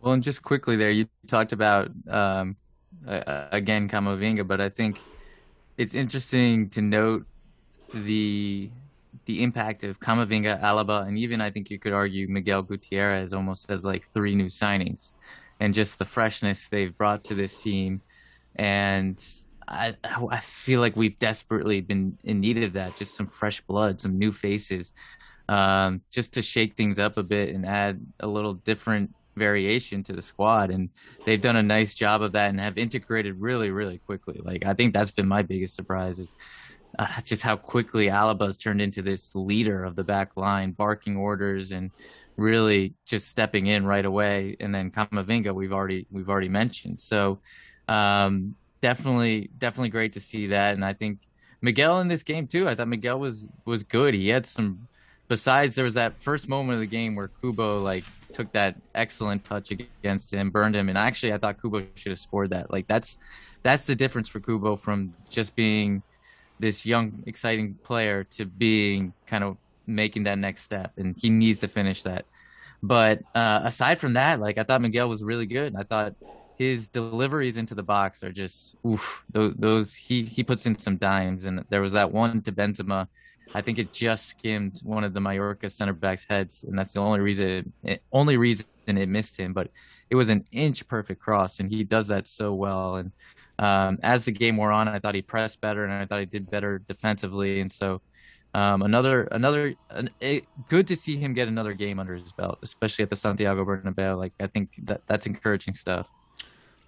Well, and just quickly there, you talked about again Camavinga, but I think it's interesting to note the the impact of Camavinga, Alaba, and even I think you could argue Miguel Gutierrez almost as like three new signings, and just the freshness they've brought to this team. And I feel like we've desperately been in need of that, just some fresh blood, some new faces, just to shake things up a bit and add a little different variation to the squad. And they've done a nice job of that and have integrated really, really quickly. Like I think that's been my biggest surprise is just how quickly Alaba's turned into this leader of the back line, barking orders and really just stepping in right away. And then Kamavinga, we've already mentioned. So definitely great to see that. And I think Miguel in this game too. I thought Miguel was good. He had some. Besides, there was that first moment of the game where Kubo like took that excellent touch against him, burned him, and actually I thought Kubo should have scored that. Like that's the difference for Kubo from just being this young, exciting player to being kind of making that next step, and he needs to finish that. But aside from that, like I thought Miguel was really good. I thought his deliveries into the box are just oof. Those he puts in some dimes, and there was that one to Benzema. I think it just skimmed one of the Mallorca center backs' heads, and that's the only reason it missed him. But it was an inch perfect cross, and he does that so well. And as the game wore on, I thought he pressed better, and I thought he did better defensively. And so good to see him get another game under his belt, especially at the Santiago Bernabeu. Like I think that's encouraging stuff.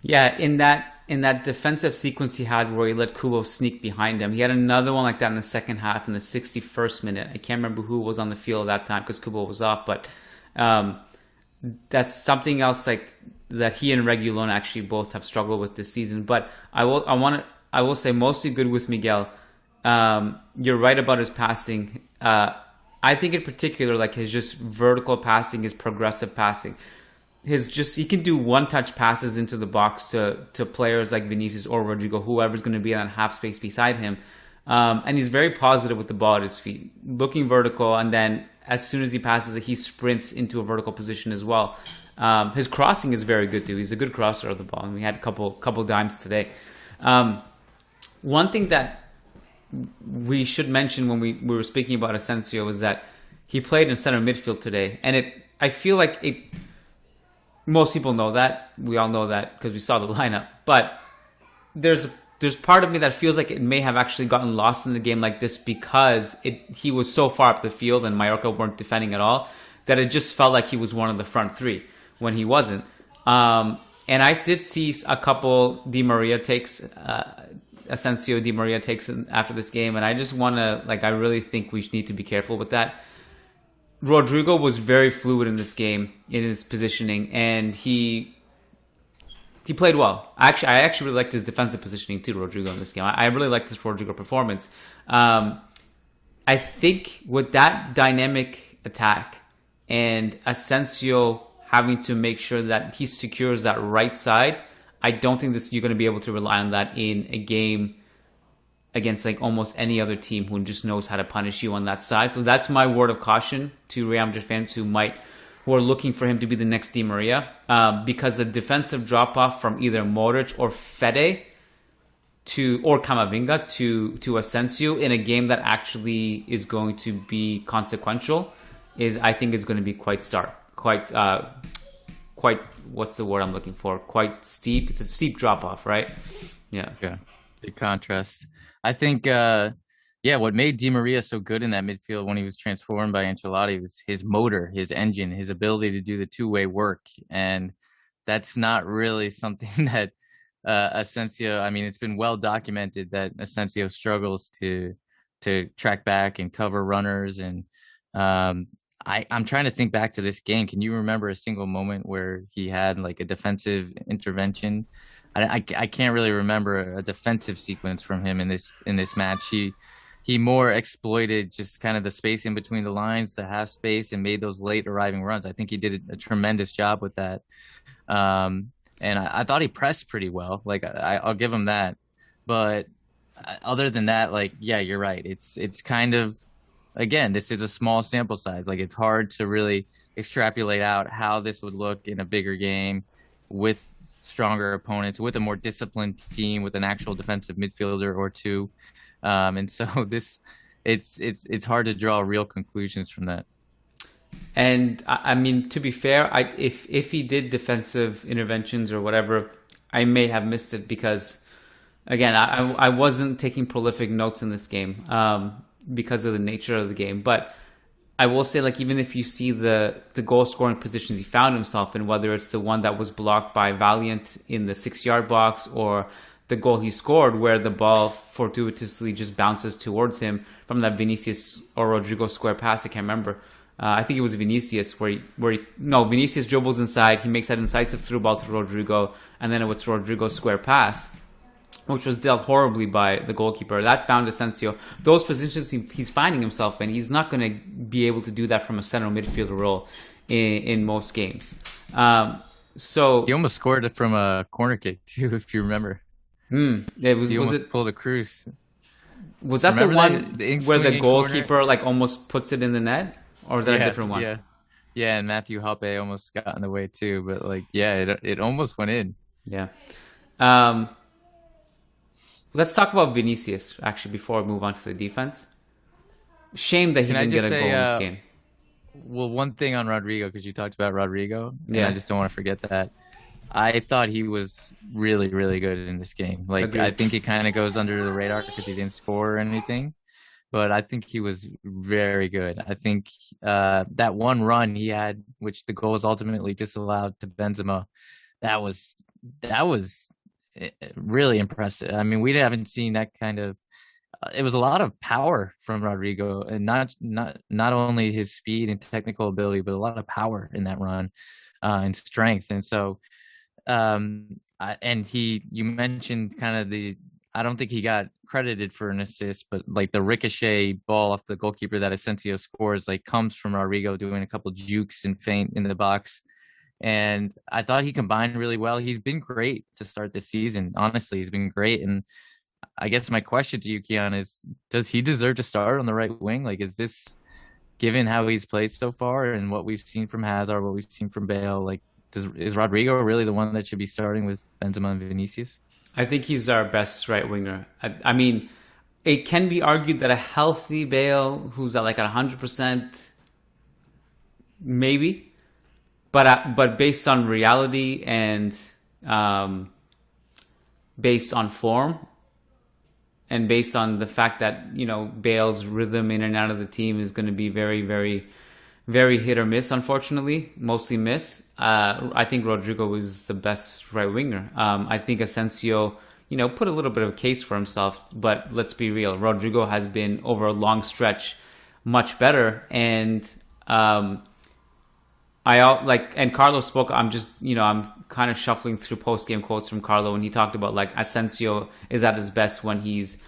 Yeah, in that defensive sequence he had where he let Kubo sneak behind him, he had another one like that in the second half in the 61st minute. I can't remember who was on the field at that time because Kubo was off, but um, that's something else like that he and Regulon actually both have struggled with this season. But I will say mostly good with Miguel. You're right about his passing. I think in particular like his just vertical passing, his progressive passing. His just he can do one touch passes into the box to players like Vinicius or Rodrigo, whoever's going to be in that half space beside him. And he's very positive with the ball at his feet, looking vertical, and then as soon as he passes it, he sprints into a vertical position as well. His crossing is very good too. He's a good crosser of the ball, and we had a couple dimes today. Um, One thing that we should mention when we were speaking about Asensio was that he played in center midfield today, and I feel like it. Most people know that. We all know that because we saw the lineup. But there's part of me that feels like it may have actually gotten lost in the game like this because he was so far up the field and Mallorca weren't defending at all that it just felt like he was one of the front three when he wasn't. And I did see a couple Di Maria takes, Asensio Di Maria takes after this game, and I just want to I really think we need to be careful with that. Rodrigo was very fluid in this game in his positioning, and he played well. I actually really liked his defensive positioning too, Rodrigo, in this game. I really liked this Rodrigo performance. I think with that dynamic attack and Asensio having to make sure that he secures that right side, I don't think you're going to be able to rely on that in a game against almost any other team who just knows how to punish you on that side. So that's my word of caution to Real Madrid fans who are looking for him to be the next Di Maria, because the defensive drop off from either Modric or Fede or Camavinga to Asensio in a game that actually is going to be consequential I think is going to be quite stark, quite what's the word I'm looking for? Quite steep. It's a steep drop off, right? Yeah. Yeah, big contrast. I think, yeah, what made Di Maria so good in that midfield when he was transformed by Ancelotti was his motor, his engine, his ability to do the two-way work, and that's not really something that Asensio. I mean, it's been well documented that Asensio struggles to track back and cover runners, and I'm trying to think back to this game. Can you remember a single moment where he had like a defensive intervention? I can't really remember a defensive sequence from him in this match. He more exploited just kind of the space in between the lines, the half space, and made those late arriving runs. I think he did a tremendous job with that. And I thought he pressed pretty well. Like I'll give him that. But other than that, like yeah, you're right. It's kind of again, this is a small sample size. Like it's hard to really extrapolate out how this would look in a bigger game with stronger opponents, with a more disciplined team, with an actual defensive midfielder or two. And so this, it's hard to draw real conclusions from that. And I mean, to be fair, if he did defensive interventions or whatever, I may have missed it because, again, I wasn't taking prolific notes in this game because of the nature of the game. But I will say, like, even if you see the goal scoring positions he found himself in, whether it's the one that was blocked by Valiant in the 6 yard box or the goal he scored where the ball fortuitously just bounces towards him from that Vinicius or Rodrigo square pass, I can't remember. I think it was Vinicius Vinicius dribbles inside. He makes that incisive through ball to Rodrigo, and then it was Rodrigo's square pass, which was dealt horribly by the goalkeeper. That found Asensio. Those positions he's finding himself in, he's not going to be able to do that from a central midfielder role in most games. So He almost scored it from a corner kick too, if you remember. it was He was almost it pulled a cruise. was that the Remember one the where the swinging corner? goalkeeper like almost puts it in the net, or was that a Yeah, different one? yeah, yeah. And Matthew Hoppe almost got in the way too, but like, yeah, it almost went in. Yeah. Um, let's talk about Vinicius actually before we move on to the defense. Shame that he Can I didn't get just a goal say, in this game. well, one thing on Rodrigo because you talked about Rodrigo, and I Yeah, just don't want to forget that. I thought he was really, really good in this game. Like, I agreed. think it kind of goes under the radar because he didn't score or anything, but I think he was very good. I think that one run he had, which the goal was ultimately disallowed to Benzema, that was that was really impressive. I mean, we haven't seen that kind of. It was a lot of power from Rodrigo, and not only his speed and technical ability, but a lot of power in that run and strength. And so and you mentioned kind of I don't think he got credited for an assist, but like the ricochet ball off the goalkeeper that Asensio scores, like comes from Rodrigo doing a couple jukes and feint in the box. And I thought he combined really well. He's been great to start the season. Honestly, he's been great. And I guess my question to you, Keon, is does he deserve to start on the right wing? Like, is this given how he's played so far and what we've seen from Hazard, what we've seen from Bale, like is Rodrigo really the one that should be starting with Benzema and Vinicius? I think he's our best right winger. I mean, it can be argued that a healthy Bale, who's at like at 100%, maybe, but based on reality and um, based on form, and based on the fact that Bale's rhythm in and out of the team is going to be very, very, very hit or miss. Unfortunately, mostly miss. I think Rodrigo is the best right winger. I think Asensio, put a little bit of a case for himself, but let's be real. Rodrigo has been over a long stretch much better, and and Carlo spoke. I'm kind of shuffling through post game quotes from Carlo, and he talked about like Asensio is at his best when he's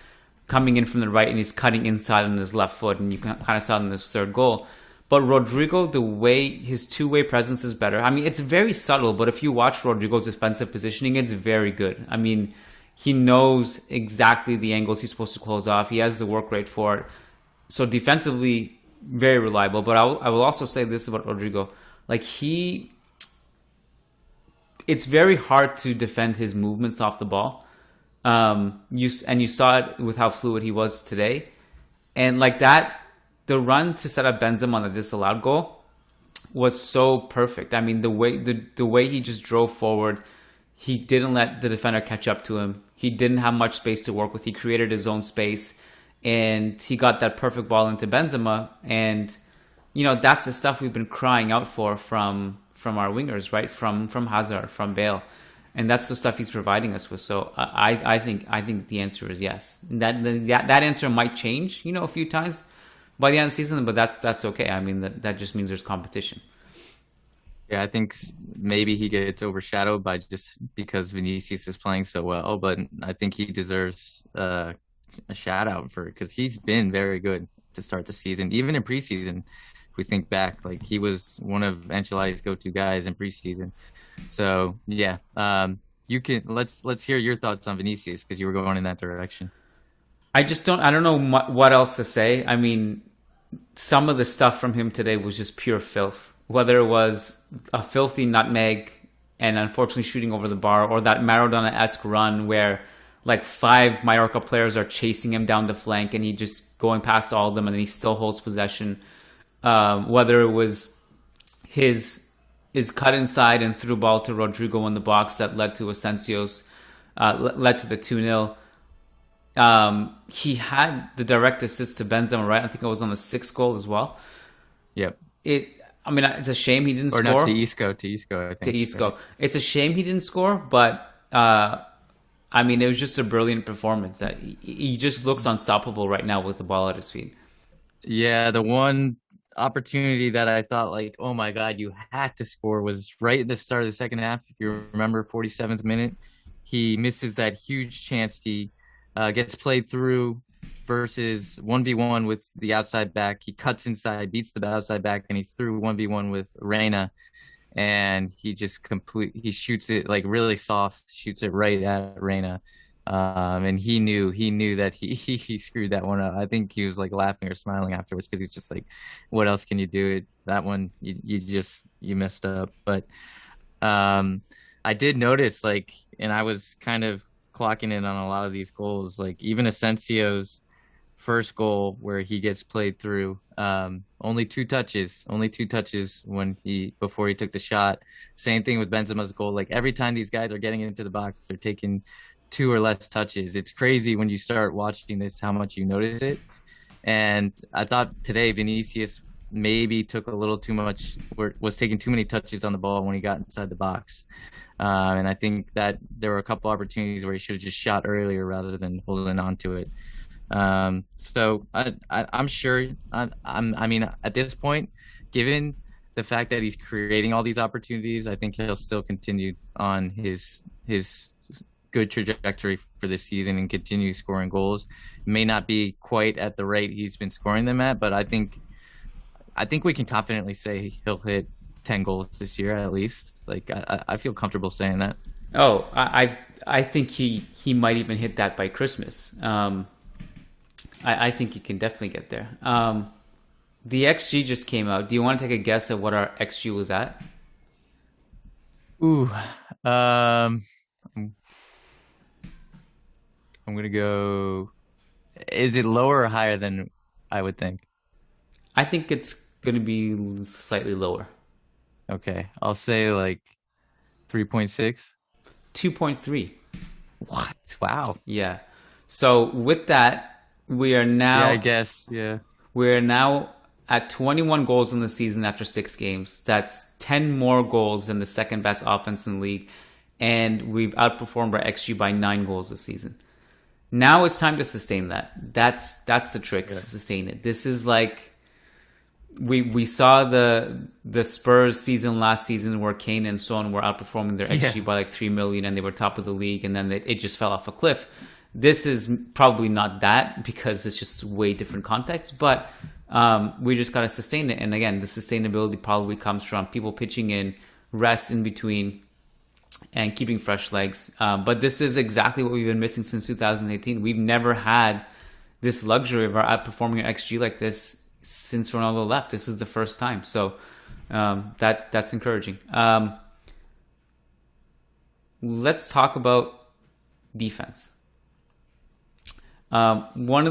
coming in from the right and he's cutting inside on his left foot, and you kind of saw it in his third goal. But Rodrigo, the way his two-way presence is better. I mean, it's very subtle, but if you watch Rodrigo's defensive positioning, it's very good. I mean, he knows exactly the angles he's supposed to close off. He has the work rate for it. So defensively, very reliable. But I will also say this about Rodrigo. Like it's very hard to defend his movements off the ball. You saw it with how fluid he was today. And like that, the run to set up Benzema on the disallowed goal was so perfect. I mean, the way he just drove forward, he didn't let the defender catch up to him. He didn't have much space to work with. He created his own space, and he got that perfect ball into Benzema. And that's the stuff we've been crying out for from our wingers, right? From Hazard, from Bale, and that's the stuff he's providing us with. So I think the answer is yes. That answer might change, a few times by the end of the season, but that's okay. I mean, that just means there's competition. Yeah, I think maybe he gets overshadowed by just because Vinicius is playing so well, but I think he deserves a shout out for because he's been very good to start the season, even in preseason. If we think back, like he was one of Ancelotti's go-to guys in preseason. So yeah, you can let's hear your thoughts on Vinicius because you were going in that direction. I don't know what else to say. I mean, some of the stuff from him today was just pure filth. Whether it was a filthy nutmeg and unfortunately shooting over the bar, or that Maradona-esque run where like 5 Mallorca players are chasing him down the flank and he just going past all of them and then he still holds possession. Whether it was his cut inside and through ball to Rodrigo in the box that led to Asensio's led to the 2-0. He had the direct assist to Benzema, right? I think it was on the 6th goal as well. Yep. I mean, it's a shame he didn't or score. Or no, to Isco, I think. To Isco. Right. It's a shame he didn't score, but I mean, it was just a brilliant performance. He just looks unstoppable right now with the ball at his feet. Yeah, the one opportunity that I thought like, oh my God, you had to score was right at the start of the second half. If you remember, 47th minute, he misses that huge chance. He gets played through versus 1v1 with the outside back. He cuts inside, beats the outside back, and he's through 1v1 with Reina. And he just he shoots it like really soft, shoots it right at Reina. And he knew that he screwed that one up. I think he was like laughing or smiling afterwards because he's just like, what else can you do? That one, you messed up. But I did notice like, and I was kind of clocking in on a lot of these goals, like even Asensio's first goal where he gets played through, only two touches before he took the shot. Same thing with Benzema's goal. Like every time these guys are getting into the box, they're taking 2 or less touches. It's crazy when you start watching this how much you notice it. And I thought today Vinicius maybe took a little too much, was taking too many touches on the ball when he got inside the box. And I think that there were a couple opportunities where he should have just shot earlier rather than holding on to it. So I'm sure. I mean, at this point, given the fact that he's creating all these opportunities, I think he'll still continue on his good trajectory for this season and continue scoring goals. It may not be quite at the rate he's been scoring them at, but I think we can confidently say he'll hit 10 goals this year at least. Like I feel comfortable saying that. Oh, I think he might even hit that by Christmas. I think he can definitely get there. The XG just came out. Do you want to take a guess at what our XG was at? Ooh, I'm gonna go. Is it lower or higher than I would think? I think it's gonna be slightly lower. Okay, I'll say like 3.6. 2.3. What? Wow. Yeah. So with that, we are now. Yeah, I guess. Yeah. We're now at 21 goals in the season after 6 games. That's 10 more goals than the second best offense in the league, and we've outperformed our XG by 9 goals this season. Now it's time to sustain that. That's the trick, to sustain it. This is like we saw the Spurs season last season where Kane and Son were outperforming their XG by like 3 million and they were top of the league, and then it just fell off a cliff. This is probably not that because it's just way different context, but we just got to sustain it. And again, the sustainability probably comes from people pitching in, rest in between, and keeping fresh legs. But this is exactly what we've been missing since 2018. We've never had this luxury of our outperforming our XG like this since Ronaldo left. This is the first time. So that's encouraging. Let's talk about defense. One of